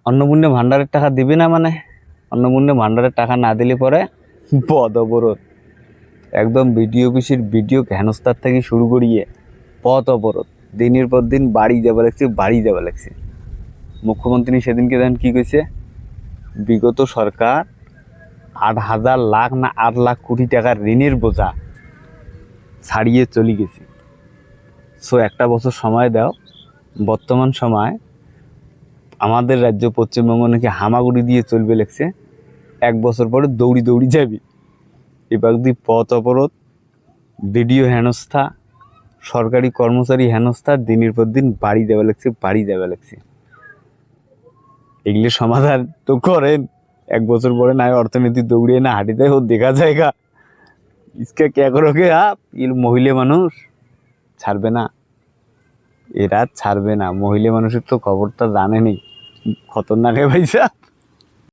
অন্নপূর্ণা ভান্ডারের টাকা দিবে না, মানে অন্নপূর্ণা ভান্ডারের টাকা না দিলে পরে পদ অবরোধ। একদম বিডিও অফিসের ভিডিও হেনস্থার থেকে শুরু করিয়ে পথ অবরোধ। দিনের পর দিন বাড়ি যাওয়া লাগছে, বাড়ি যাওয়া লাগছে। মুখ্যমন্ত্রী সেদিনকে দেন কি কইছে, বিগত সরকার 8,000 লাখ না 8 লাখ কোটি টাকার ঋণের বোঝা ছাড়িয়ে চলে গেছে। সো একটা বছর সময় দাও। বর্তমান সময় আমাদের রাজ্য পশ্চিমবঙ্গ নাকি হামাগুড়ি দিয়ে চলবে লাগছে। 1 বছর পরে দৌড়ি দৌড়ি যাবি। এবার দি পথ অবরোধ, ভিডিও হেনস্থা, সরকারি কর্মচারী হেনস্থা, দিনের পর দিন বাড়ি যাওয়া লাগছে, বাড়ি যাওয়া লাগছে। এগুলি সমাধান তো করেন। 1 বছর পরে না অর্থনীতি দৌড়িয়ে না হাঁটি দেয়, ও দেখা যায়গা। ইসকে কে করোগে আপ? এর মহিলা মানুষ ছাড়বে না, এরা ছাড়বে না। মহিলা মানুষের তো খবরটা জানেনি, খতরনাক ভাইসা।